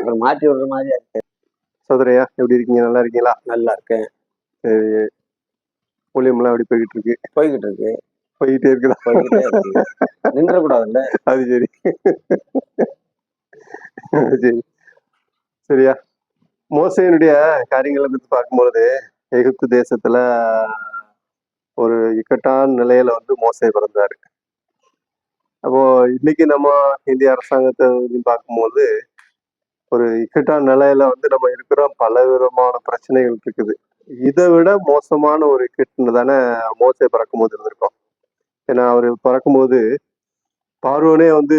அப்புறம் மாற்றி விடுற மாதிரியா இருக்கு. சோதரையா எப்படி இருக்கீங்க? நல்லா இருக்கீங்களா? நல்லா இருக்கேன். சரி, ஊழியம்லாம் எப்படி போய்கிட்டு இருக்கு? போய்கிட்டே இருக்குதா? நின்றக்கூடாதுல்ல. அது சரி. சரி சரியா. மோசையினுடைய காரியங்களை பத்தி பார்க்கும்பொழுது எகிப்து தேசத்துல ஒரு இக்கட்டான நிலையில வந்து மோசே பிறந்தாரு. அப்போ இன்னைக்கு நம்ம இந்திய அரசாங்கத்தை பார்க்கும்போது ஒரு இக்கட்டான நிலையில வந்து நம்ம இருக்கிறோம். பல விதமான பிரச்சனைகள் இருக்குது. இதை விட மோசமான ஒரு இக்கட்டு தானே மோசே பிறக்கும்போது இருந்திருக்கோம். ஏன்னா அவரு பிறக்கும்போது பார்வோனே வந்து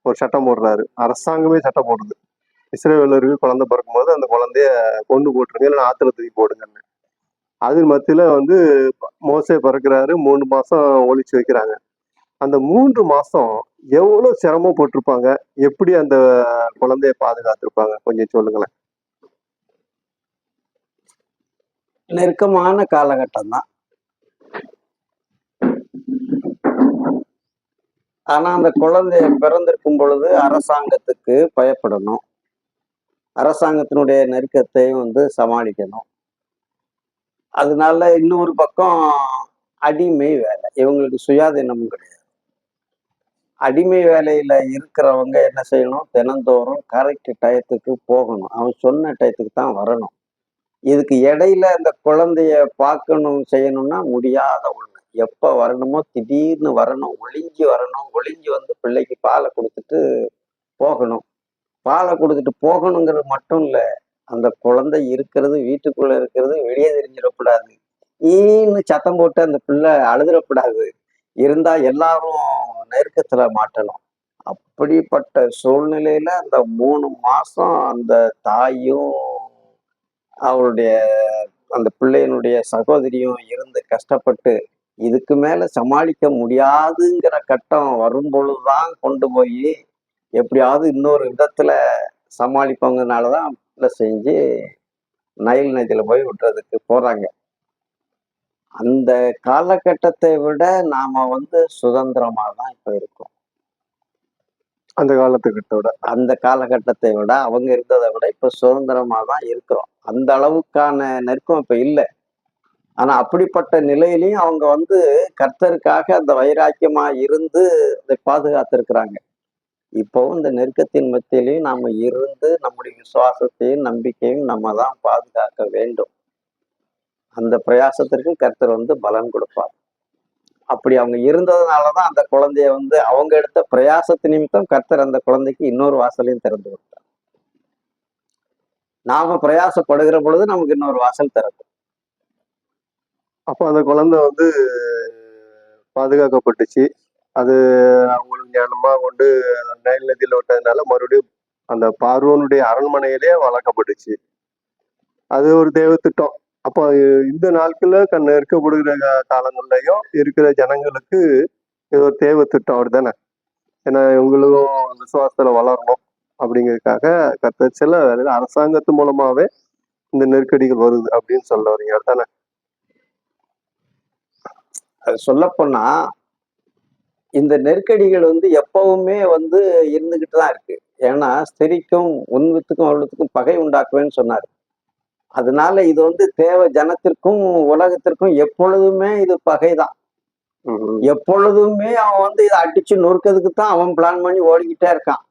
ஒரு சட்டம் போடுறாரு. அரசாங்கமே சட்டம் போடுது. இஸ்ரவேலருக்கு குழந்தை பிறக்கும்போது அந்த குழந்தைய கொண்டு போட்டுருங்க, இல்லைன்னா ஆத்துல தூக்கி போடுங்கன்னு. அது மத்தியில வந்து மோசே பிறக்கிறாரு. 3 மாசம் ஒழிச்சு வைக்கிறாங்க. அந்த 3 மாசம் எவ்வளவு சிரமப்பட்டிருப்பாங்க, எப்படி அந்த குழந்தைய பாதுகாத்திருப்பாங்க, கொஞ்சம் சொல்லுங்களேன். நெருக்கமான காலகட்டம் தான். ஆனா அந்த குழந்தைய பிறந்திருக்கும் பொழுது அரசாங்கத்துக்கு பயப்படணும். அரசாங்கத்தினுடைய நெருக்கத்தையும் வந்து சமாளிக்கணும். அதனால இன்னொரு பக்கம் அடிமை வேலை. இவங்களுக்கு சுயாதீனமும் கிடையாது. அடிமை வேலையில இருக்கிறவங்க என்ன செய்யணும்? தினந்தோறும் கரெக்ட் டயத்துக்கு போகணும். அவன் சொன்ன டயத்துக்கு தான் வரணும். இதுக்கு இடையில இந்த குழந்தைய பார்க்கணும் செய்யணும்னா முடியாத ஒண்ணு. எப்ப வரணுமோ திடீர்னு வரணும், ஒளிஞ்சு வரணும். ஒளிஞ்சு வந்து பிள்ளைக்கு பாலை கொடுத்துட்டு போகணும். பாலை கொடுத்துட்டு போகணுங்கிறது மட்டும் இல்ல, அந்த குழந்தை இருக்கிறது வீட்டுக்குள்ள இருக்கிறது வெளியே தெரிஞ்சிடக்கூடாது. ஈன்னு சத்தம் போட்டு அந்த பிள்ளை அழுதுடக்கூடாது. இருந்தா எல்லாரும் நெருக்கத்துல மாட்டணும். அப்படிப்பட்ட சூழ்நிலையில அந்த 3 மாசம் அந்த தாயும் அவளுடைய அந்த பிள்ளையினுடைய சகோதரியும் இருந்து கஷ்டப்பட்டு இதுக்கு மேல சமாளிக்க முடியாதுங்கிற கட்டம் வரும் பொழுதுதான் கொண்டு போய் எப்படியாவது இன்னொரு விதத்துல சமாளிப்பாங்கனாலதான் செஞ்சு நைல் நதியில போய் விட்டுறதுக்கு போறாங்க. அந்த காலகட்டத்தை விட நாம வந்து சுதந்திரமா தான் இப்ப இருக்கோம். அந்த காலகட்டத்தை விட அவங்க இருந்ததை விட இப்ப சுதந்திரமா தான் இருக்கிறோம். அந்த அளவுக்கான நெருக்கம் இப்ப இல்லை. ஆனா அப்படிப்பட்ட நிலையிலையும் அவங்க வந்து கர்த்தருக்காக அந்த வைராக்கியமா இருந்து அதை பாதுகாத்திருக்கிறாங்க. இப்பவும் இந்த நெருக்கத்தின் மத்தியிலையும் நாம இருந்து நம்முடைய விசுவாசத்தையும் நம்பிக்கையும் நம்ம தான் பாதுகாக்க வேண்டும். அந்த பிரயாசத்திற்கு கர்த்தர் வந்து பலன் கொடுப்பார். அப்படி அவங்க இருந்ததுனாலதான் அந்த குழந்தைய வந்து அவங்க எடுத்த பிரயாசத்து நிமித்தம் கர்த்தர் அந்த குழந்தைக்கு இன்னொரு வாசலையும் திறந்து கொடுத்தார். நாம பிரயாசப்படுகிற பொழுது நமக்கு இன்னொரு வாசல் திறக்கும். அப்போ அந்த குழந்தை வந்து பாதுகாக்கப்பட்டுச்சு. அது அவங்களுக்கு ஞானமா கொண்டு நைல் நதியில விட்டதுனால மறுபடியும் அந்த பார்வோனுடைய அரண்மனையிலே வளர்க்கப்பட்டுச்சு. அது ஒரு தேவ திட்டம். அப்போ இந்த நாட்கள்ல நெருக்கப்படுகிற காலங்கள்லயும் இருக்கிற ஜனங்களுக்கு இது ஒரு தேவ திட்டம் அப்படிதானே. ஏன்னா இவங்களுக்கும் விசுவாசத்துல வளரணும் அப்படிங்கிறதுக்காக கர்த்தர் சில வேலையில அரசாங்கத்து மூலமாவே இந்த நெருக்கடிகள் வருது அப்படின்னு சொல்ல வரீங்க தானே. அது சொல்லப்போனா இந்த நெருக்கடிகள் வந்து எப்பவுமே வந்து இருந்துகிட்டு தான் இருக்கு. ஏன்னா ஸ்திரிக்கும் உன்வித்துக்கும் அவளுக்கும் பகை உண்டாக்குவேன்னு சொன்னாரு. அதனால இது வந்து ஜனத்திற்கும் உலகத்திற்கும் எப்பொழுதுமே இது பகைதான். எப்பொழுதுமே அவன் வந்து இதை அடிச்சு நொறுக்கிறதுக்கு தான் அவன் பிளான் பண்ணி ஓடிக்கிட்டே இருக்கான்.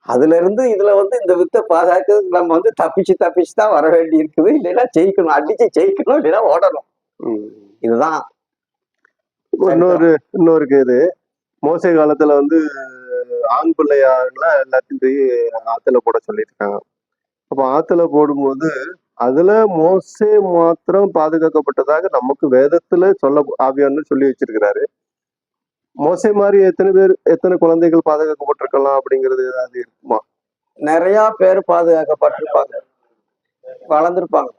அதுல இருந்து இதுல வந்து இந்த வித்தை பாதுகாக்கிறதுக்கு நம்ம வந்து தப்பிச்சு தான் வர வேண்டி இருக்குது. இல்லைன்னா ஜெயிக்கணும், அடிச்சு ஜெயிக்கணும், இல்லைன்னா ஓடணும். இதுதான் இன்னொரு இது. மோசை காலத்துல வந்து ஆண் பிள்ளையாருல எல்லாத்தையும் போய் ஆத்துல போட சொல்லியிருக்காங்க. அப்ப ஆத்துல போடும்போது அதுல மோசே மாத்திரம் பாதுகாக்கப்பட்டதாக நமக்கு வேதத்துல ஆவியானவர் சொல்லி வச்சிருக்கிறாரு. மோசே மாதிரி எத்தனை குழந்தைகள் பாதுகாக்கப்பட்டிருக்கலாம் அப்படிங்கிறது ஏதாவது இருக்குமா? நிறைய பேர் பாதுகாக்கப்பட்டிருப்பாங்க, வளர்ந்துருப்பாங்க.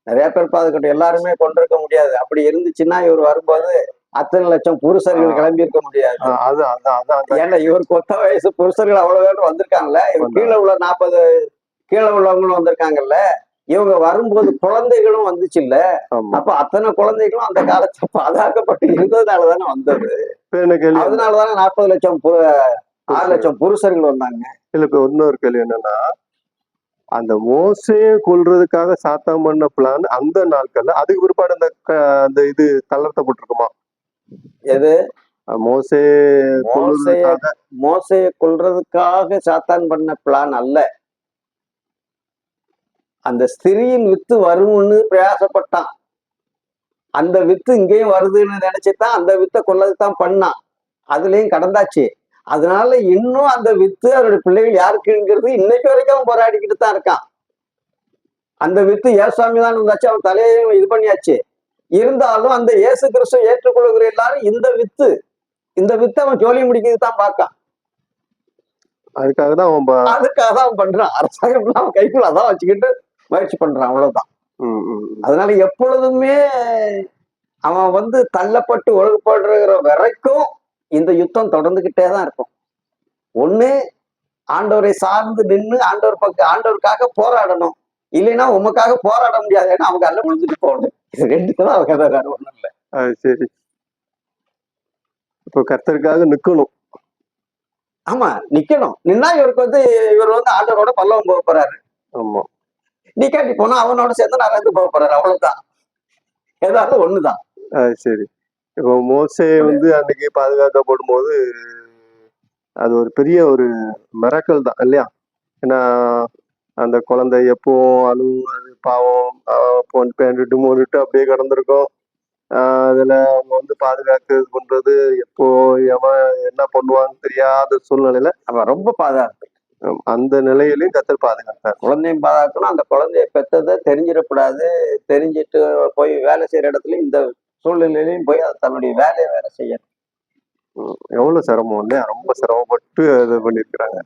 நிறைய பேர் பாதுகாட்டு எல்லாருமே கொண்டிருக்க முடியாது. அப்படி இருந்துச்சுன்னா இவர் வரும்போது அத்தனை லட்சம் புருஷர்கள் கிளம்பி இருக்க முடியாது. ஏன்னா இவருக்கு ஒத்த வயசு புருஷர்கள் அவ்வளவு பேர் வந்திருக்காங்கல்ல. இவர் கீழே உள்ள 40 கீழே உள்ளவங்களும் வந்திருக்காங்கல்ல. இவங்க வரும்போது குழந்தைகளும் வந்துச்சு இல்ல. அப்ப அத்தனை குழந்தைகளும் அந்த காலத்துல பாதுகாக்கப்பட்டு இருந்ததுனாலதானே வந்தது. அதனாலதானே 40 லட்சம் 6,00,000 புருஷர்கள் வந்தாங்க. இல்ல இப்ப இன்னொரு கேள்வி என்னன்னா, அந்த மோசையை கொல்றதுக்காக சாத்தான் பண்ண பிளான் அந்த நாட்கள்ல அதுக்கு பிற்பாடு அந்த இது தளர்த்தப்பட்டிருக்குமா? எது? மோசே மோசைய கொல்றதுக்காக மோசைய கொல்றதுக்காக சாத்தான் பண்ண பிளான் அல்ல. அந்த ஸ்திரீயின் வித்து வரும்னு பிரயாசப்பட்டான். அந்த வித்து இங்கேயும் வருதுன்னு நினைச்சுதான் அந்த வித்தை கொல்லதுதான் பண்ணான். அதுலயும் கடந்தாச்சு. அதனால இன்னும் அந்த வித்து அவருடைய பிள்ளைகள் யாருக்குங்கிறது இன்னைக்கு வரைக்கும் அவன் போராடிக்கிட்டு தான் இருக்கான். அந்த வித்து ஏசாமி தான் இருந்தாச்சு, அவன் தலையையும் இது பண்ணியாச்சு. இருந்தாலும் அந்த இயேசு கிறிஸ்துவை ஏற்றுக்கொள்கிற எல்லாரும் இந்த வித்தை அவன் ஜோலி முடிக்கிறது தான் பார்க்கான். அதுக்காக தான் அவன் பண்றான். அரசாங்கம் அவன் கைக்குள்ள அதான் வச்சுக்கிட்டு முயற்சி பண்றான், அவ்வளவுதான். அதனால எப்பொழுதுமே அவன் தள்ளப்பட்டு ஒழுங்குபடுற வரைக்கும் இந்த யுத்தம் தொடர்ந்துகிட்டே தான் இருக்கும். ஒண்ணு ஆண்டவரை சார்ந்து நின்று ஆண்டவருக்காக போராடணும், இல்லைன்னா உமக்காக போராட முடியாது, ஏன்னா அவங்க எல்லாம் விழுந்துட்டு போகணும். இது ரெண்டு தான் அவங்க கதை, வேற ஒண்ணும் இல்லை. சரி, இப்போ கர்த்தருக்காக நிக்கணும். ஆமா, நிக்கணும். நின்னா இவர் ஆண்டவரோட பல்லவம் போக போறாரு. ஆமா, நிக்காட்டி போனா அவனோட சேர்ந்து நான் போக போறாரு, அவ்வளவுதான். ஏதாவது ஒண்ணுதான். சரி. இப்போ மோசே அன்னைக்கு பாதுகாக்கப்படும் போது அது ஒரு பெரிய ஒரு மிராக்கிள் தான் இல்லையா? ஏன்னா அந்த குழந்தை எப்போ அது பாவம் ரெண்டு மூணு அப்படியே கிடந்திருக்கும். அதுல அவங்க பாதுகாக்கிறது பண்றது எப்போ எவன் என்ன பண்ணுவான்னு தெரியாத சூழ்நிலையில அவன் ரொம்ப பாதுகாப்பு. அந்த நிலையிலையும் கத்தர் பாதுகாத்தார். குழந்தையும் பாதுகாக்கணும், அந்த குழந்தைய பெற்றதை தெரிஞ்சிடக்கூடாது. தெரிஞ்சிட்டு போய் வேலை செய்யற இடத்துல இந்த சூழ்நிலையிலையும் போய் அது தன்னுடைய வேலையை வேலை செய்யணும். எவ்வளவு சிரமம் இல்லையா? ரொம்ப சிரமப்பட்டு இது பண்ணிருக்கிறாங்க.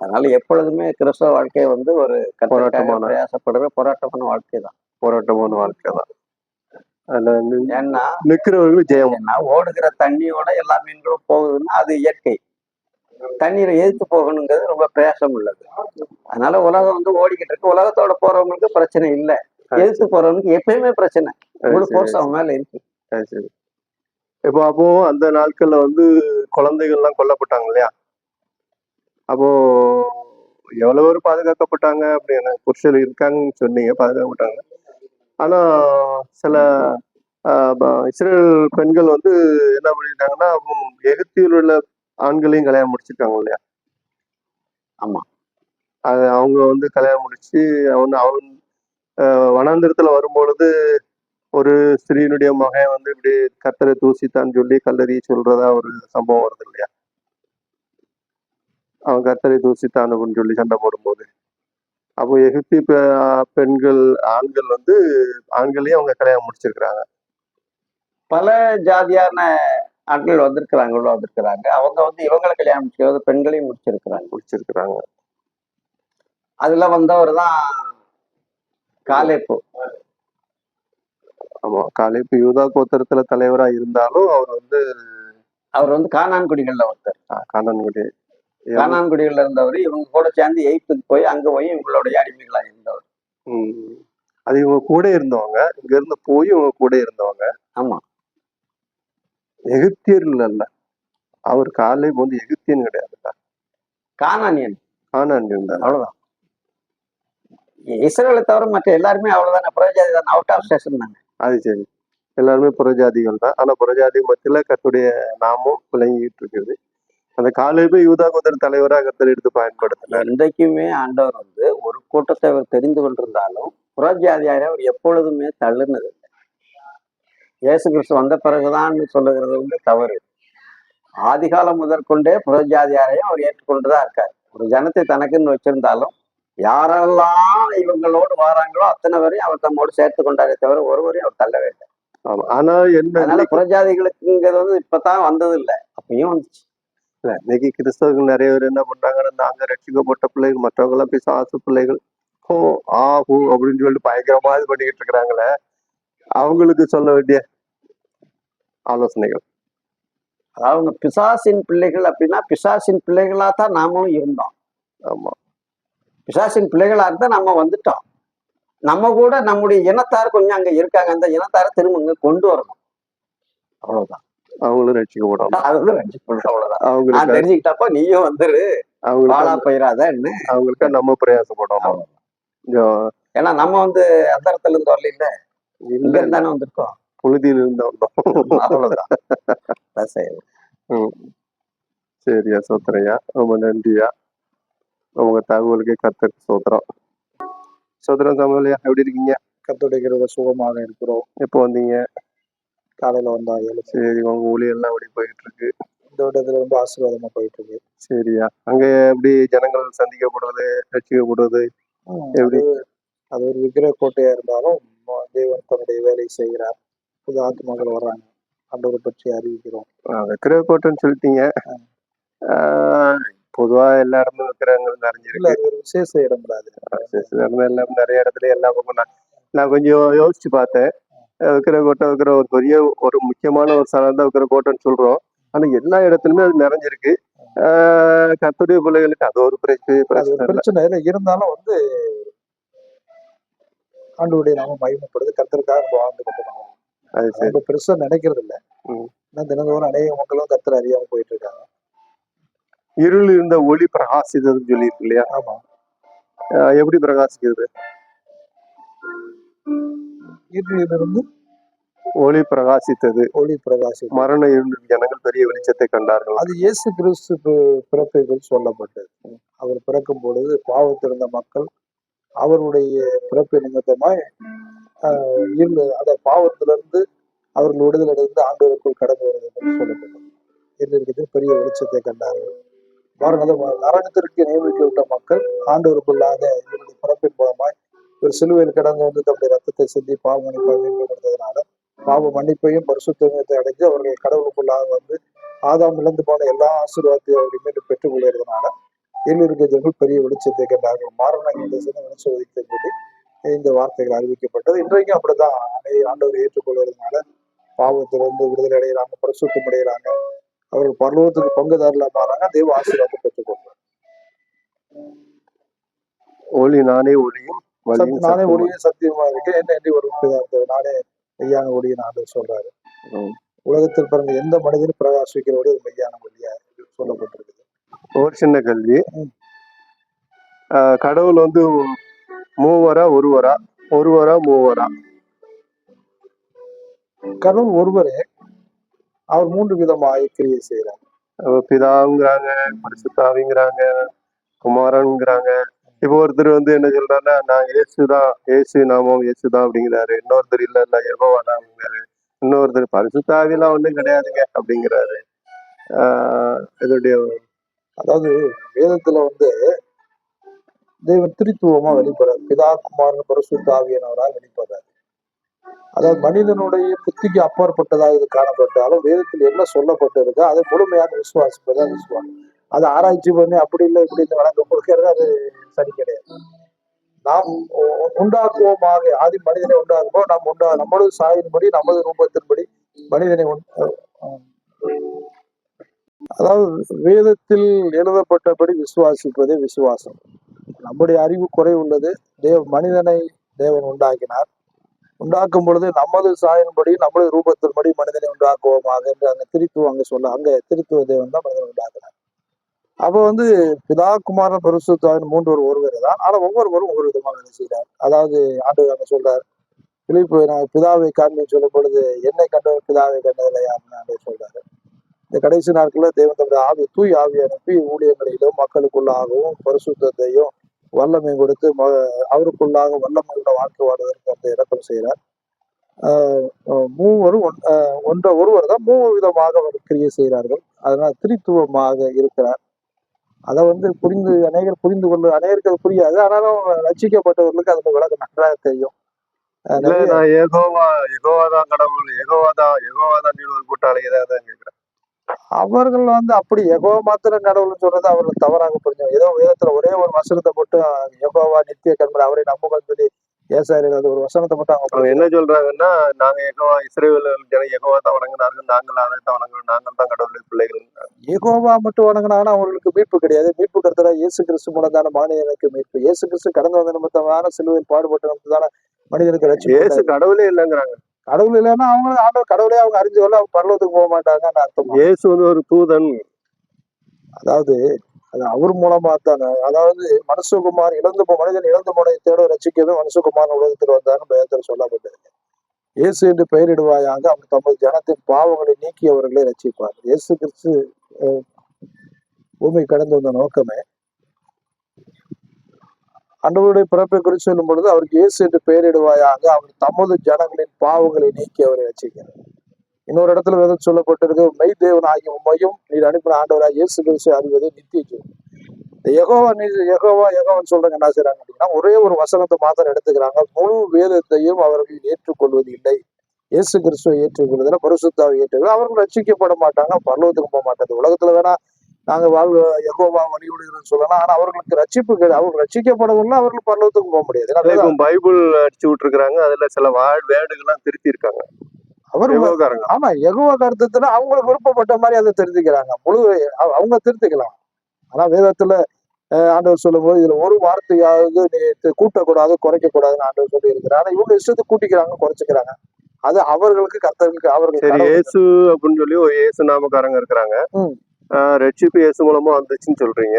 அதனால எப்பொழுதுமே கிறிஸ்தவ வாழ்க்கை ஒரு போராட்டமான பிரயாசப்படுற போராட்டமான வாழ்க்கை தான். போராட்டமான வாழ்க்கை தான். அதுல ஏன்னா நிக்கிறவர்களுக்கு ஜெயம். ஏன்னா ஓடுகிற தண்ணியோட எல்லா மீன்களும் போகுதுன்னா அது இயற்கை. தண்ணீரை எதிர்த்து போகணுங்கிறது ரொம்ப பிரயாசம் உள்ளது. அதனால உலகம் ஓடிக்கிட்டு இருக்கு. உலகத்தோட போறவங்களுக்கு பிரச்சனை இல்லை, எதிர்த்து போறவங்களுக்கு எப்பயுமே பிரச்சனை. உங்களுக்கு போர்ஸ் அவன் மேல இருக்கு. சரி. இப்போ அப்போ அந்த நாட்கள்ல குழந்தைகள்லாம் கொல்லப்பட்டாங்க இல்லையா? அப்போ எவ்வளவு பேர் பாதுகாக்கப்பட்டாங்க அப்படின்னு புருஷர் இருக்காங்கன்னு சொன்னீங்க, பாதுகாக்கப்பட்டாங்க. ஆனா சில இஸ்ரேல் பெண்கள் என்ன பண்ணிருக்காங்கன்னா எகிப்தில் உள்ள ஆண்களையும் கல்யாணம் முடிச்சிருக்காங்க இல்லையா? ஆமா, அது அவங்க கல்யாணம் முடிச்சு அவன் வனாந்திரத்துல வரும்பொழுது ஒரு ஸ்திரீனுடைய மகன் இப்படி கர்த்தரை தூசித்தான்னு சொல்லி கல்லறி சொல்றதா ஒரு சம்பவம் வருது இல்லையா? அவன் கர்த்தரை தூசித்தான் அப்படின்னு சொல்லி சண்டை போடும்போது அப்போ எகிப்தி பெண்கள் ஆண்கள் ஆண்களையும் அவங்க கல்யாணம் முடிச்சிருக்கிறாங்க. பல ஜாதியான ஆட்கள் வந்திருக்கிறாங்க. அவங்க இவங்களை கல்யாணம் முடிச்சிருக்கிறது, பெண்களையும் முடிச்சிருக்கிறாங்க. அதுல வந்தவர் தான் காலேப்பு. ஆமா, காலேப்பு யூதா கோத்திரத்துல தலைவரா இருந்தாலும் அவர் கானான் குடிகள்ல ஒருத்தர். கானான் குடிகள்ல இருந்தவர். இவங்க கூட சேர்ந்து எகிப்துக்கு போய் அங்க போய் இவங்களுடைய அடிமைகளா இருந்தவர். அது இவங்க கூட இருந்தவங்க, இங்க இருந்து போய் இவங்க கூட இருந்தவங்க. ஆமா, எகிப்தியர் இல்ல, அவர் காலேப் எகிப்தியன் கிடையாது, கானானியன். அவ்வளவுதான். இஸ்ரேலை தவிர மற்ற எல்லாருமே அவ்வளவுதானே, புறஜாதி தான், அவுட் ஆஃப் ஸ்டேஷன் தானே. அது சரி, எல்லாருமே புறஜாதிகள் தான். ஆனா புறஜாதி மத்தியில கர்த்தருடைய நாமம் விளங்கிட்டு இருக்குது. அந்த காலேபை யூதா கோத்திர தலைவரா கர்த்தர் எடுத்து பயன்படுத்தினார். இன்றைக்குமே ஆண்டவர் ஒரு கூட்டத்தை அவர் தெரிந்து கொண்டிருந்தாலும் புறஜாதியாரை அவர் எப்பொழுதுமே தள்ளுனது இல்லை. இயேசு கிறிஸ்து வந்த பிறகுதான் சொல்லுகிறது தவறு. ஆதிகாலம் முதற்கொண்டே புறஜாதியாரையும் அவர் ஏற்றுக்கொண்டுதான் இருக்காரு. ஒரு ஜனத்தை தனக்குன்னு வச்சிருந்தாலும் யாரெல்லாம் இவங்களோடு வராங்களோ அத்தனை வரையும் அவர் தம்மோடு சேர்த்து கொண்டாரே தவிர ஒருவரையும் அவர் தள்ளவே இல்லை. ஆனா என்ன புறஜாதிகளுக்குங்கிறது இப்பதான் வந்தது இல்லை, அப்பயும் வந்துச்சு. இல்ல, இன்னைக்கு கிறிஸ்தவர்கள் நிறைய பேர் என்ன பண்றாங்கன்னா, நாங்க ரட்சிக்கப்பட்ட பிள்ளைகள், மற்றவங்க எல்லாம் பிசாசு பிள்ளைகள், ஹோ ஆஹூ அப்படின்னு சொல்லிட்டு பயங்கரமா இது பண்ணிக்கிட்டு இருக்கிறாங்களே, அவங்களுக்கு சொல்ல வேண்டிய ஆலோசனைகள். அவங்க பிசாசின் பிள்ளைகள் அப்படின்னா பிசாசின் பிள்ளைகளா தான் நாமும் இருந்தோம். ஆமா, பிசாசின் பிள்ளைகளா இருந்தா நம்ம வந்துட்டோம். நம்ம கூட நம்முடைய இனத்தார் கொஞ்சம் அங்க இருக்காங்க, அந்த இனத்தாரை திரும்ப இங்க கொண்டு வரணும், அவ்வளவுதான். அவங்களும் ரட்சிக்கப்படணும். அதுதான் ரட்சிக்கப்படணும், அவ்வளவுதான். நான் அவங்களுக்கு தெரிஞ்சுக்கிட்டப்ப நீயும் வந்துரு, பாழா போயிடாதன்னு. அவங்களுக்கு நம்ம பிரயாசப்படணும். ஏன்னா நம்ம வந்து அந்த இடத்துல இருந்து வரல, இங்க இல்ல இருந்தானே வந்திருக்கோம். புழுதியில இருந்து வந்தோம். அவ்வளவுதான். அதான் சரி. சரியா, சோத்திரையா, ரொம்ப நன்றியா. உங்க தகவலுக்கே கர்த்தருக்கு சோத்திரம். சோத்திரம் சாமுவேலையா, எப்படி இருக்கீங்க? கத்துடைக்கிறத சுகமாக இருக்கிறோம். எப்போ வந்தீங்க? காலையில வந்தா 7. சரி, உங்க ஊழியெல்லாம் எப்படி போயிட்டு இருக்கு? இந்த விடத்துல ரொம்ப ஆசீர்வாதமா போயிட்டு இருக்கு. சரியா, அங்க எப்படி ஜனங்கள் சந்திக்கப்படுறது, ரட்சிக்கப்படுறது எப்படி? அது ஒரு விக்கிரக கோட்டையா இருந்தாலும் தேவன் தன்னுடைய வேலையை செய்கிறார். புது ஆத்மாக்கள் வர்றாங்க, ஆண்டவரை பற்றி அறிவிக்கிறோம். விக்கிரக கோட்டைன்னு சொல்லிட்டீங்க. பொதுவா எல்லா இடமும் விக்கிரகங்கள் நிறைஞ்சிருக்கு. அது ஒரு விசேஷ இடம் தான். எல்லாம் நிறைய இடத்துல எல்லா பக்கம் நான் கொஞ்சம் யோசிச்சு பார்த்தேன். விக்கிரக கோட்டை ஒரு பெரிய ஒரு முக்கியமான ஒரு ஸ்தலம் தான் விக்கிரக கோட்டைன்னு சொல்றோம். ஆனா எல்லா இடத்துலயுமே அது நிறைஞ்சிருக்கு. கர்த்தருடைய பிள்ளைகளுக்கு அது ஒரு பிரச்சனை இல்லை. இருந்தாலும் வந்து ஆண்டவருடைய நாம மகிமைப்படுது, கர்த்தருக்காக நம்ம வாழ்ந்துகிட்டு இருக்கோம். அது பெருசா நினைக்கிறது இல்லை. தினந்தோறும் அநேக மக்களும் கர்த்தரை அறியாம போயிட்டு இருக்காங்க. இருள் இருந்த ஒளி பிரகாசித்ததுன்னு சொல்லியிருக்கு இல்லையா? ஆமா. எப்படி பிரகாசிக்கிறது? இருளிலிருந்து ஒளி பிரகாசித்தது. ஒளி பிரகாசி மரண இருள் ஜனங்கள் பெரிய வெளிச்சத்தை கண்டார்கள். அது இயேசு கிறிஸ்து பிறப்பை சொல்லப்பட்டது. அவர் பிறக்கும் பொழுது பாவத்திருந்த மக்கள் அவருடைய பிறப்பு நிமித்தமாய் அந்த பாவத்திலிருந்து அவர்கள் விடுதலை அடைந்து ஆண்டவருக்குள் கடந்து வருவது என்று சொல்லப்பட்டது. இருளிற்கு பெரிய வெளிச்சத்தை கண்டார்கள். நரகத்திற்கு நியமிக்கப்பட்ட மக்கள் ஆண்டவருக்குள்ளாக இவருடைய பிறப்பின் மூலமாய் ஒரு சிலுவையில் கடந்து வந்து தம்முடைய ரத்தத்தை சிந்தி பாவ மன்னிப்பை மீட்படுத்ததுனால பாவ மன்னிப்பையும் பரிசுத்தத்தை அடைஞ்சு அவர்கள் கடவுளுக்குள்ளாக வந்து ஆதாம் இழந்து போன எல்லா ஆசீர்வாதத்தையும் அவர்கள் மீண்டும் பெற்றுக் கொள்வதனால இருளிற்கு பெரிய வெளிச்சத்தை கண்டார்கள். மாரண வெளிச்சம் ஒதுக்க சொல்லி இந்த வார்த்தைகள் அறிவிக்கப்பட்டது. இன்றைக்கும் அப்படிதான் ஆண்டவரை ஏற்றுக்கொள்வதனால பாவத்திலிருந்து விடுதலை அடைகிறாங்க, பரிசுத்தம் அடைகிறாங்க. அவர்கள் பரலோகத்துக்கு பங்குதாரர்களா மாறாங்க, தெய்வ ஆசீர்வாதத்தை பெற்றுக் கொள்வாங்க. ஒளி நானே ஒளியும் நானே ஒளியும் சத்தியமா இருக்கேன், என்ன என்று ஒரு நானே மெய்யான ஒளியின் ஆண்டவர் சொல்றாரு. உலகத்தில் பிறந்த எந்த மனிதனும் பிரகாசிக்கிறோடு மெய்யான ஒளியா சொல்லப்பட்டிருக்கு. ஒரு சின்ன கல்வி, கடவுள் வந்து மூவரா ஒருவரா, ஒருவரா மூவரா? கடவுள் ஒருவரே, அவர் 3 விதமாக கிரியை செய்யறாங்க. பிதாங்கிறாங்க, பரிசுத்தாவிங்கிறாங்க, குமாரன்ங்கிறாங்க. இப்போ ஒருத்தர் வந்து என்ன சொல்றாருன்னா, நான் இயேசுதான், இயேசு நாமம் இயேசுதான் அப்படிங்கிறாரு. இன்னொருத்தர் இல்ல யெகோவாதான் அப்படிங்கிறாரு. இன்னொருத்தர் பரிசுத்தாவிலாம் ஒண்ணும் கிடையாதுங்க அப்படிங்கிறாரு. இதோடைய அதாவது வேதத்துல வந்து தெய்வம் திரித்துவமா வெளிப்படுறாரு. பிதா குமாரன் பரிசுத்தாவியானவரால் வெளிப்படுறாரு. அதாவது மனிதனுடைய புத்திக்கு அப்பாற்பட்டதாக இது காணப்பட்டாலும் வேதத்தில் என்ன சொல்லப்பட்டிருக்கோ அதை முழுமையாக விசுவாசிப்பதான் விசுவாசம். அதை ஆராய்ச்சி பண்ணி அப்படி இல்லை இப்படி இல்லை வழங்க கொடுக்கிறது அது சரி கிடையாது. நாம் உண்டாக்குவோமாக, ஆதி மனிதனை உண்டாக்குவோம், நாம் நமது சாயின்படி நமது ரூபத்தின்படி மனிதனை அதாவது வேதத்தில் எழுதப்பட்டபடி விசுவாசிப்பதே விசுவாசம். நம்முடைய அறிவு குறை உள்ளது. மனிதனை தேவன் உண்டாக்கினார். உண்டாக்கும் பொழுது நமது சாயின்படி நமது ரூபத்தின்படி மனிதனை உண்டாக்குவோமாக என்று அங்க திருத்துவம் அங்க திருத்துவ தேவன் தான் மனிதனை உண்டாக்கினார். அப்ப வந்து பிதா குமாரன் பரிசுத்தாவின் 3 ஒருவர் தான். ஆனா ஒவ்வொருவரும் ஒவ்வொரு விதமாக வேலை செய்கிறார். அதாவது ஆண்டவர் அங்க சொல்றார், பிலிப்பு நான் பிதாவை காண்பின்னு சொல்லும் பொழுது என்னை கண்டவர் பிதாவை கண்டதில்லையா அப்படின்னு சொல்றாரு. இந்த கடைசி நாட்களில் தேவன் தம்முடைய தூய் ஆவியை அனுப்பி ஊழியங்களிலும் மக்களுக்குள்ளாகவும் பரிசுத்தையும் வல்லமை கொடுத்து அவருக்குள்ளாக வல்லமையோட வாழ்க்கை வாழ்வதற்கு அந்த இறக்கம் செய்கிறார். மூவரும் ஒருவர் தான் 3 விதமாக அவர் கிரியை செய்கிறார்கள். அதனால திரித்துவமாக இருக்கிறார். அதை வந்து அநேகர் புரிந்து கொண்டு அநேகருக்கு அது புரியாது. ஆனாலும் ரட்சிக்கப்பட்டவர்களுக்கு அதோட விளக்கம் நன்றாக தெரியும். அவர்கள் வந்து அப்படி யெகோவா மாத்திரம் கடவுள்னு சொல்றது அவர்கள் தவறாக புரிஞ்சு. ஏதோ வேதத்துல ஒரே ஒரு வசனத்தை மட்டும் யெகோவா நித்திய கண்மலை அவரை நம்புங்கள் சொல்லி ஏசாரியில் அது ஒரு வசனத்தை மட்டும் அவங்க என்ன சொல்றாங்கன்னா, நாங்க யெகோவா இஸ்ரவேல் யெகோவா தான் வணங்கினார்கள், நாங்கள் அதை தான் வணங்குறோம், நாங்கள் தான் கடவுளுடைய பிள்ளைகள். யெகோவா மட்டும் வணங்கினாங்கன்னா அவர்களுக்கு மீட்பு கிடையாது. மீட்பு கருத்தரா இயேசு கிறிஸ்து மூலம் தானே மனிதனுக்கு மீட்பு. இயேசு கிறிஸ்து கடந்து வந்த நிமித்தமான சிலுவையில் பாடுபட்ட நிமித்தம் தானே மனிதனுக்கு ரட்சிப்பு. இயேசு கடவுளே இல்லைங்கிறாங்க. கடவுள் இல்லைன்னா அவங்க ஆண்டவர் கடவுளே அவங்க அறிஞ்சு கொள்ள அவங்க பரலோகத்துக்கு போக மாட்டாங்கன்னு அர்த்தமா. இயேசு வந்து ஒரு தூதன். அதாவது அது அவர் மூலமா தானே. அதாவது மனுஷகுமார் மனிதன் இழந்து போனதை தேட ரசிக்கிறது மனுஷகுமார் உலகத்தில் வந்தான்னு வேதத்தில் சொல்லப்பட்டது. இயேசு என்று பெயரிடுவாயாக அவர் தமது ஜனத்தின் பாவங்களை நீக்கி அவர்களை ரட்சிப்பார். இயேசு கிறிஸ்து பூமி கடந்து வந்த நோக்கமே ஆண்டவருடைய பிறப்பை குறித்து சொல்லும் பொழுது அவருக்கு இயேசு என்று பெயரிடுவாயாக அவர் தமது ஜனங்களின் பாவங்களை நீக்கி அவரை ரட்சிக்கிறார். இன்னொரு இடத்துல வேதம் சொல்லப்பட்டிருக்கு, மெய் தேவன் ஆகிய உண்மையும் நீர் அனுப்பின ஆண்டவராக இயேசு கிறிஸ்து அறிவது நித்திய ஜீவன். இந்த யெகோவான்னு சொல்றாங்க என்ன செய்யறாங்க அப்படின்னா, ஒரே ஒரு வசனத்தை மாத்திரம் எடுத்துக்கிறாங்க. முழு வேதத்தையும் அவர்கள் ஏற்றுக்கொள்வது இல்லை. இயேசு கிறிஸ்துவை ஏற்றுக்கொள்வதில் பரிசுத்தாவை ஏற்றுக்கொள்ள அவர்கள் ரட்சிக்கப்பட மாட்டாங்க, பரலோகத்துக்கு போக மாட்டாங்க. உலகத்துல வேணா நாங்க யெகோவா வழிபடுகிறோம்னு சொல்லலாம், ஆனா அவர்களுக்கு ரட்சிப்பு கிடையாது. அவங்க ரட்சிக்கப்படவும்னா அவர்கள் பரலோகத்துக்கு போக முடியாது. இப்போ பைபிள் அடிச்சு விட்டுருக்காங்க, அதுல சில வேர்டுகள்லாம் திருத்தி இருக்காங்க அவர் யெகோவாக்காரங்க. ஆமா, யெகோவா கருத்துனா அவங்களுக்கு விருப்பப்பட்ட மாதிரி அதை திருத்திக்கிறாங்க. அவங்க திருத்திக்கலாம். ஆனா வேதத்துல ஆண்டவர் சொல்லும் போது இதுல ஒரு வார்த்தையாவது நீ கூட்டக்கூடாது குறைக்க கூடாதுன்னு ஆண்டவர் சொல்லி இருக்கிறார். ஆனா இவங்க இஷ்டத்துக்கு கூட்டிக்கிறாங்க குறைச்சிக்கிறாங்க. அது அவர்களுக்கு கர்த்தர்களுக்கு அவர்கள் சரி, இயேசு அப்படின்னு சொல்லி ஒரு இயேசு நாமக்காரங்க இருக்கிறாங்க. ரட்சிப்பு இயேசு மூலமா வந்துச்சுன்னு சொல்றீங்க.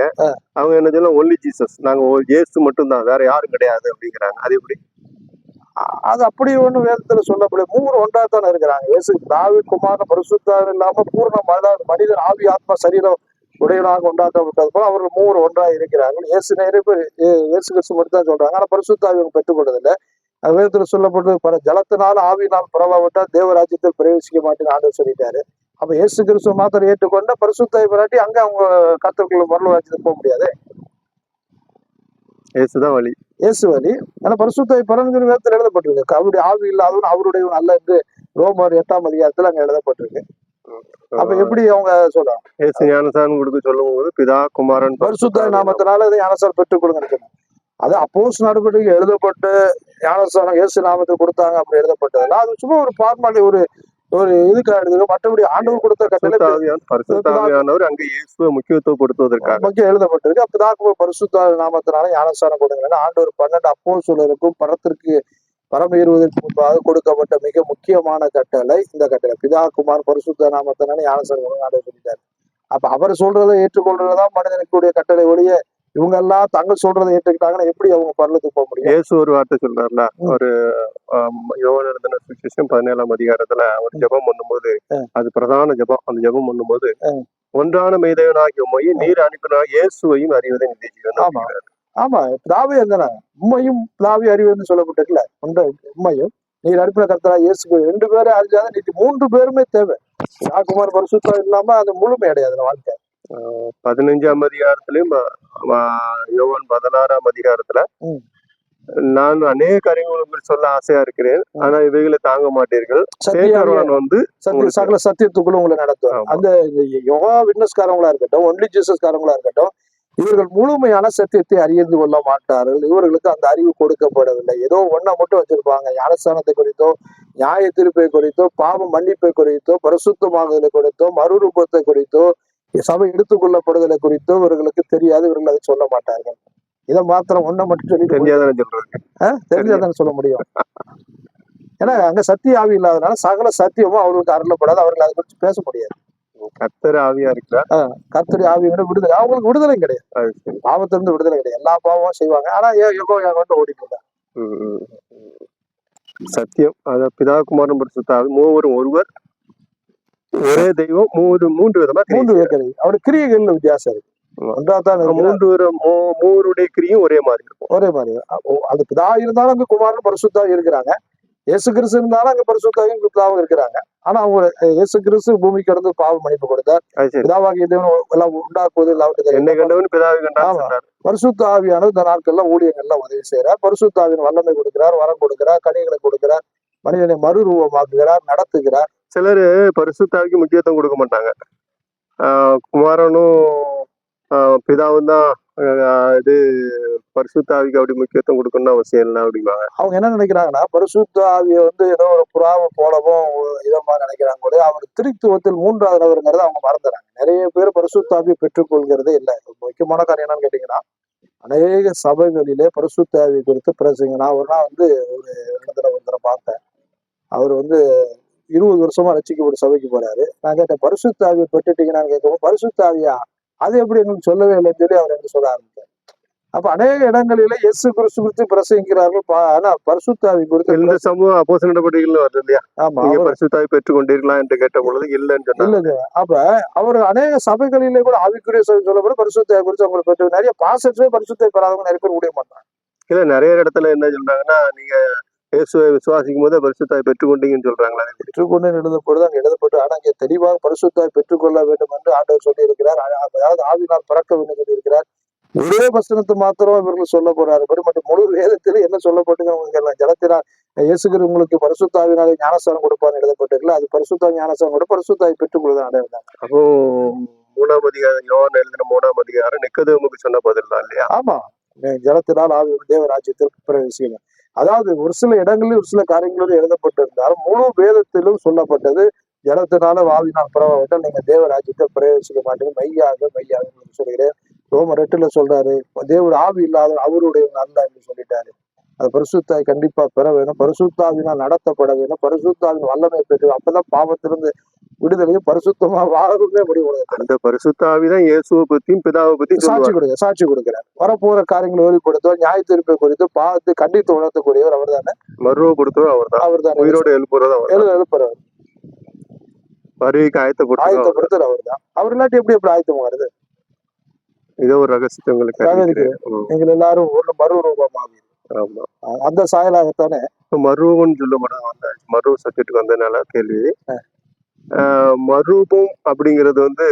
அவங்க என்ன சொல்ல ஒன்லி ஜீசஸ், நாங்க இயேசு மட்டும்தான், வேற யாரும் கிடையாது அப்படிங்கிறாங்க. அது எப்படி? அது அப்படி ஒண்ணு வேதத்துல சொல்லப்படும். மூவர் ஒன்றாத்தானே இருக்கிறாங்க. இயேசு தாவீது குமாரன் பரிசுத்தர் இல்லாம பூர்ண மனிதன் ஆவி ஆத்மா சரீரம் உடையவனாக உண்டாக்கப்பட்டது போல அவர்கள் மூவர் ஒன்றாக இருக்கிறார்கள். இயேசு கிறிஸ்து மட்டும் தான் சொல்றாங்க. ஆனா பரிசுத்தாவி அவங்க பெற்றுக்கொண்டதில்லை. வேதத்துல சொல்லப்பட்டு ஜலத்தினால ஆவியினால் புறவாவிட்டா தேவராஜ்யத்தில் பிரவேசிக்க மாட்டேன்னு ஆண்டவர் சொல்லிட்டாரு. அப்ப இயேசு கிறிஸ்துவ மாத்திரம் ஏற்றுக்கொண்ட பரிசுத்தாவி பராட்டி அங்க அவங்க கர்த்தருக்குள்ள பரலோகத்துக்கு போக முடியாது. இயேசுதான் வழி, இயேசு வழி. ஆனா பரிசுத்தாவி பரங்கிற வேதத்தில் எழுதப்பட்டிருக்கு. அவருடைய ஆவி இல்லாதவன் அவருடைய அல்ல என்று ரோமர் 8ஆம் அதிகாரத்துல அங்க எழுதப்பட்டிருக்கு. அப்ப எப்படி அவங்க சொல்றாங்க? இயேசு ஞானசானம் கொடுக்க சொல்லும் போது பிதா குமாரன் பரிசுத்தாவி நாமத்தினால இதை ஞானசானம் பெற்றுக் கொடுங்க. அது அப்போஸ்தலர் நடவடிக்கை எழுதப்பட்டு ஞானசானம் இயேசு நாமத்தை கொடுத்தாங்க அப்படி எழுதப்பட்டதுல அது சும்மா ஒரு ஃபார்மாலிட்டி, ஒரு இதுக்காக எழுதுங்க. மற்றபடி ஆண்டவர் கொடுத்த பரிசுத்தாவியானவர் அங்க இயேசுவை முக்கியத்துவப்படுத்துவதற்காக எழுதப்பட்டிருக்கு. அப்பதான் பரிசுத்தாவி நாமத்தினால ஞானசானம் கொடுங்க. ஆண்டவர் 12 அப்போஸ்தலருக்கும் பரத்திற்கு பரம் ஏறுவதற்கு முன்பாக கொடுக்கப்பட்ட மிக முக்கியமான கட்டளை இந்த கட்டளை. பிதா குமார் பரிசுத்த நாமத்தினால ஞானசானம் ஆண்டவர் சொல்லிட்டாரு. அப்ப அவர் சொல்றதை ஏற்றுக்கொள்றதுதான் மனிதனுக்குடைய கட்டளை ஒழிய இவங்க எல்லாம் தங்க சொல்றதை ஏற்றுக்கிட்டாங்கன்னா எப்படி அவங்க பரலத்துக்கு போக முடியும்? இயேசு ஒரு வார்த்தை சொல்றாருல, ஒரு யோவான் எழுதின சுவிசேஷம் 17ஆம் அதிகாரத்துல ஒரு ஜெபம் பண்ணும்போது, அது பிரதான ஜெபம். அந்த ஜெபம் பண்ணும்போது ஒன்றான மெய்தேவனாகிய உம்மையும் நீர் அனுப்பினா இயேசுவையும் அறிவதை நித்திய ஜீவன். ஆமா, பிதாவே இருந்தா உண்மையும் பிதாவே அறிவுன்னு சொல்லப்பட்டிருக்குல்ல. உண்மையும் நீர் அனுப்பின கர்த்தரா இயேசு 2 பேரும் அறிஞ்சாத நீ 3 பேருமே தேவை. குமார் பரிசுத்தம் இல்லாம அது முழுமை அடையாது வாழ்க்கை. 15ஆம் அதிகாரத்திலயும் யோவான் 16ஆம் அதிகாரத்துல நான் அநேக காரியங்கள் சொல்ல ஆசையா இருக்கிறேன், ஆனா இவைகளை தாங்க மாட்டீர்கள். சகல சத்தியத்துக்குள்ள உங்களை நடத்துவார். அந்த யோகா விட்னஸ்காரங்களா இருக்கட்டும், ஒன்லி ஜீசஸ்காரங்களா இருக்கட்டும், இவர்கள் முழுமையான சத்தியத்தை அறிந்து கொள்ள மாட்டார்கள். இவர்களுக்கு அந்த அறிவு கொடுக்கப்படவில்லை. ஏதோ ஒன்றை மட்டும் வச்சிருப்பாங்க. ஞானஸ்தானத்தை குறித்தோ, நியாய தீர்ப்பை குறித்தோ, பாவம் மன்னிப்பை குறித்தோ, பரிசுத்தமாகுதலை குறித்தோ, மறுரூபத்தை குறித்தோ, சபை எடுத்துக்கொள்ளப்படுதலை குறித்தோ இவர்களுக்கு தெரியாது. இவர்கள் அதை சொல்ல மாட்டார்கள். இதை மாத்திரம் ஒன்றை மட்டும் சொல்லி தெரிஞ்சாதானே சொல்ல முடியும். ஏன்னா அங்க சத்திய ஆவி இல்லாதனால சகல சத்தியமும் அவர்களுக்கு அருளப்படாது. அவர்கள் அதை குறித்து பேச முடியாது. கர்த்தர் ஆவியா இருக்கிறார். கர்த்தர் ஆவியோட விடுதலை, அவங்களுக்கு விடுதலை கிடையாது. பாவத்திலிருந்து விடுதலை கிடையாது. எல்லா பாவமும் செய்வாங்க. ஆனா ஓடிட்டு இருந்தாங்க. சத்தியம் அத பிதா குமாரன் பரிசுத்த ஆவி மூவரும் ஒருவர், ஒரே தெய்வம், மூன்று விதமா அவருடைய கிரியைகள்ல வித்தியாசம் இருக்கு. மூவருடைய கிரியும் ஒரே மாதிரி இருக்கும். ஒரே மாதிரி அது பிதா இருந்தாலும் அங்க குமாரன் பரிசுத்தாவி இருக்கிறாங்க. இயேசு கிறிஸ்து இருந்தாலும் அங்க பரிசுத்தாவியும் பிதாவும் இருக்கிறாங்க. ஆனா அவங்க இயேசு கிறிஸ்து பூமிக்கு கடந்து பாவ மன்னிப்பு கொடுத்தார். பிதாவாகிய தேவன் எல்லாம் உண்டாக்குவது பரிசுத்த ஆவியானது இந்த நாட்கள்ல ஊழியங்கள்லாம் உதவி செய்யறார். பரிசுத்தாவின் வல்லமை கொடுக்கிறார், வரம் கொடுக்கிறார், கனிகளை கொடுக்கிறார், மனிதனை மறுரூபமாக்குகிறார், நடத்துகிறார். சிலரு பரிசுத்தாவிக்கு முக்கியத்துவம் கொடுக்க மாட்டாங்க. குமாரனும் பிதாவும் தான் இது பரிசுத்த ஆவிக்கு அப்படி முக்கியத்துவம் கொடுக்கணும்னு அவசியம் இல்லை அப்படிம்பாங்க. அவங்க என்ன நினைக்கிறாங்கன்னா, பரிசுத்த ஆவியை ஏதோ ஒரு புறாவை போலவும் இதமா நினைக்கிறாங்க போது அவர் திருத்துவத்தில் 3வது நபருங்கிறத அவங்க மறந்துறாங்க. நிறைய பேர் பரிசுத்த ஆவியை பெற்றுக்கொள்கிறதே இல்லை. முக்கியமான காரியம் என்னன்னு கேட்டீங்கன்னா, அநேக சபைகளிலே பரிசுத்த ஆவி குறித்து பிரசங்க. நான் ஒரு நாள் ஒரு இடத்துல பார்த்தேன். அவர் வந்து 20 வருஷமா ரட்சிக்கப்பட்ட சபைக்கு போறாரு. நான் கேட்டேன், பரிசுத்த ஆவியை பெற்றுட்டீங்கன்னு கேட்கவும், பரிசுத்த ஆவியா, அது எப்படி எங்களுக்கு சொல்லவே இல்லைன்னு சொல்லி அவர் எனக்கு சொல்ல ஆரம்பித்தார். அப்ப அநேக இடங்களில இயேசு கிறிஸ்து குறித்து பிரசங்கிக்கிறார்கள். ஆனா பரிசுத்த ஆவி குறித்து இந்த சமூகம் அப்போஸ்தலர் நடவடிக்கைகள் வருது இல்லையா? ஆமா நீங்க அவர் பரிசுத்த ஆவி பெற்றுக் கொண்டீர்களா என்று கேட்ட பொழுது இல்லைன்னு சொன்னாங்க. இல்லைங்க. அப்ப அவர் அநேக சபைகளிலே கூட ஆவிக்குரிய சபை சொல்லப்படும் பரிசுத்த ஆவி குறித்து அவங்களை பெற்று நிறைய பாசற்றே பரிசுத்தை பெறாதவங்க நிறைய பேர் முடிய மாட்டாங்க. இல்ல நிறைய இடத்துல என்ன சொல்றாங்கன்னா, நீங்க இயேசுவை விசுவாசிக்கும் போது பரிசுத்த ஆவி பெற்றுக் கொண்டீங்கன்னு சொல்றாங்களா? பெற்றுக்கொண்டு எழுதப்பொழுது அங்க எழுதப்பட்டு, ஆனா இங்கே தெளிவாக பரிசுத்த ஆவி பெற்றுக்கொள்ள வேண்டும் என்று ஆண்டவர் சொல்லி இருக்கிறார். அதாவது ஆவினால் பிறக்க வேண்டும் சொல்லி இருக்கிறார். ஒரே வசனத்தை மாத்திரம் இவர்கள் சொல்ல போறாரு. மற்றும் முழு வேதத்திலே என்ன சொல்லப்பட்டுங்க, ஜலத்தினால் இயேசுகிற உங்களுக்கு பரிசுத்தாவினாலே ஞானஸ்தானம் கொடுப்பான்னு எழுதப்பட்டிருக்கல, அது பரிசுத்த ஞானஸ்தானம் கூட பரிசுத்தாவி பெற்றுக்கொள்ளுதான் அடையலாம். அப்போ 3ஆம் அதிகாரம், யோவான் எழுதின 3ஆம் அதிகாரம் நிக்கதேமுக்கு சொன்ன பதில் தான் இல்லையா? ஆமா, ஜலத்தினால் ஆவி தேவராஜ்யத்திற்கு பிரவேசிக்கணும். அதாவது ஒரு சில இடங்களில் ஒரு சில காரியங்களோடு எழுதப்பட்டிருந்தாலும் முழு வேதத்திலும் சொல்லப்பட்டது ஜலத்தினால ஆவினால் பரவாவிட்டால் நீங்க தேவராஜ்யத்தில் பிரவேசிக்க மாட்டீங்க, மெய்யாக மெய்யாக சொல்கிறேன். ரோமர் 8 சொல்றாரு, தேவர் ஆவி இல்லாத அவருடைய அல்ல என்று சொல்லிட்டாரு. அது பரிசுத்தாய் கண்டிப்பா பெற வேணும், பரிசுத்தாவினால் நடத்தப்பட வேணும், பரிசுத்தாவின் வல்லமை பெற்று அப்பதான் பாவத்திலிருந்து விடுதலையும் பரிசுத்தமா வாழவே முடியும். அந்த பரிசுத்த ஆவிதான் இயேசுவை பத்தியும் பிதாவை பத்தியும் சாட்சி கொடுக்கிறார். வரப்போற காரியங்களை வெளிப்படுத்துவோம், நியாய தீர்ப்பை குறித்து பாவத்தை கண்டித்து உணர்த்தக்கூடியவர் அவர் தானே. மருவப்படுத்துவதும் அவர் தான். உயிரோட எழுப்புறதும் எழுப்புறவர். வருகைக்கு ஆயத்தப்படுத்துறது அவர் தான். அவர் இல்லாட்டி எப்படி ஆயத்தம் வருது? இதோ ஒரு ரகசியத்தை உங்களுக்கு நீங்கள் எல்லாரும் ஒரு மறுரூபமாக அந்த சாயலாகத்தானே மருவம்னு சொல்லப்படுறது. மருவ சப்ஜெக்டுக்கு வந்ததுனால கேள்வி. மரூபம் அப்படிங்கிறது வந்து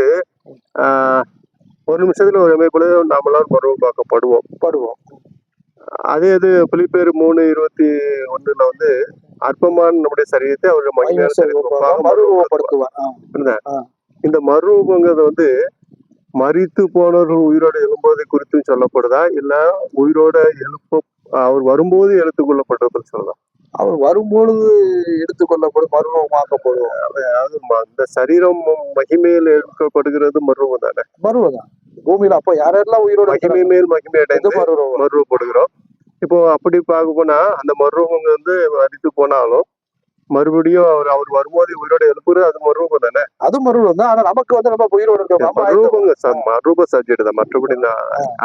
ஒரு நிமிஷத்துல ஒரு அமைப்புல நாமெல்லாம் மருவமாக்கப்படுவோம். அதே இது பிலிப்பியர் 3:21 வந்து அற்பமான நம்முடைய சரீரத்தை அவருடைய மறுரூபப்படுத்துவார். இந்த மறுரூபங்கிறது வந்து மரித்து போனவர்கள் உயிரோட எழும்போதை குறித்து சொல்லப்படுதா, இல்ல உயிரோட அவர் வரும்போது எடுத்துக்கொள்ளப்படுறது சொல்லலாம்? அவர் வரும்பொழுது எடுத்துக்கொள்ளப்படும் மறுரூபமாக்கப்படும். அதாவது அந்த சரீரம் மகிமையில் எடுக்கப்படுகிறது மருவம் தானே? மருவம் தான். பூமியில அப்ப யாரெல்லாம் உயிரோட மகிமை மேல் மகிமை அடைந்து மருவப்படுகிறோம். இப்போ அப்படி பார்க்க போனா அந்த மருவங்க வந்து மரித்து போனாலும் மறுபடியும் அவர் வரும்போது உயிரோட எழுப்புறது அது மருவம் தானே? அது மருவம் தான். ஆனா நமக்கு வந்து நம்ம உயிரோட மரூப சப்ஜெக்ட் தான். மற்றபடி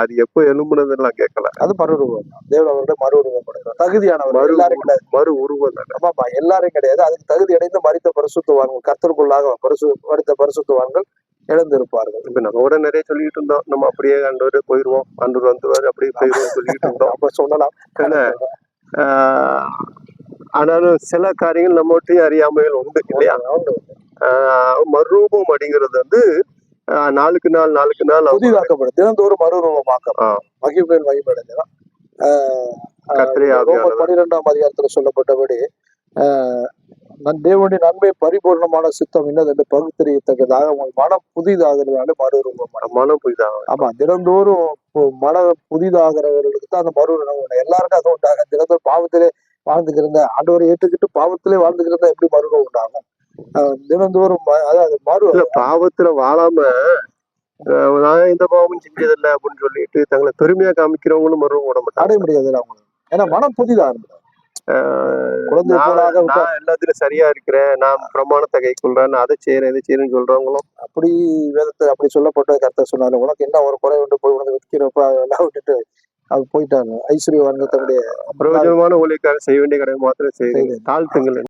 அது எப்போ எழும்புனதுலாம் கேட்கல. அது மறுரூபம் தான். தேவனோட மறுரூபப்படுகிறோம். தகுதியானவர் எல்லாரும் கிடையாது. மறு உருவம் தானே? ஆமாப்பா, எல்லாரும் கிடையாது. அதுக்கு தகுதி அடைந்து மரித்த பரிசுத்தவான்கள், கர்த்தருக்குள்ளாக மரித்த பரிசுத்தவான்கள் எழுந்திருப்பார்கள். இப்ப நம்ம கூட நிறைய சொல்லிட்டு இருந்தோம், நம்ம அப்படியே ஆண்டவர் போயிருவோம், ஆண்டவர் வந்துருவாரு, அப்படியே போயிருவோம் சொல்லிட்டு இருந்தோம். அப்ப சொல்லலாம். ஆனாலும் சில காரியங்கள் நம்மகிட்டையும் அறியாமைகள் உண்டு இல்லையா? மறுரூபம் அப்படிங்கிறது வந்து நாளுக்கு நாள் புதிதாக்கப்படும், தினந்தோறும் மறுரூபமாக்கப்படும். மகிழ்மேல் மகிழ்மடைஞ்சான். 12ஆம் அதிகாரத்துல சொல்லப்பட்டபடி தேவனுடைய நன்மை பரிபூர்ணமான சித்தம் என்னது என்று பகுத்தறியத்தக்கதாக மனம் புதிதாகிறதுனால மனம் புதிதாக. ஆமா, தினந்தோறும் மனம் புதிதாகிறவர்களுக்கு தான் அந்த மறுரூபம். எல்லாருக்கும் அது உண்டாகும். தினந்தோறும் பாவத்திலே வாழ்ந்துக்கிறத ஆண்டவரை ஏற்றுக்கிட்டு பாவத்திலே வாழ்ந்துக்கிறதா எப்படி மறுரூபம் உண்டாகும்? தினந்தோறும் அதாவது பாவத்துல வாழாம நான் இந்த பாவமும் செஞ்சதில்லை அப்படின்னு சொல்லிட்டு தங்களை பெருமையா காமிக்கிறவங்களும் மறுரூபம் விட மாட்டாங்க. அடைய முடியாது அவங்களுக்கு. ஏன்னா மனம் புதிதாக எல்லாத்திலும் சரியா இருக்கிறேன், நான் பிரமாணத்தை கை கொள்றேன், அதை செய்யறேன் இதை செய்யறேன்னு சொல்றவங்களும் அப்படி வேதத்தை அப்படி சொல்லப்பட்ட கருத்தை சொன்னாலும் உனக்கு என்ன ஒரு குறை உண்டு போய் உனக்கு விற்கிறப்ப எல்லாம் விட்டுட்டு அது போயிட்டாங்க. ஐஸ்வர்யவான்கள் தன்னுடைய பிரயோஜனமான ஊழியக்காரர் செய்ய வேண்டிய கடமை மாத்திரம் செய்யுங்க. தாழ்த்துங்கள்.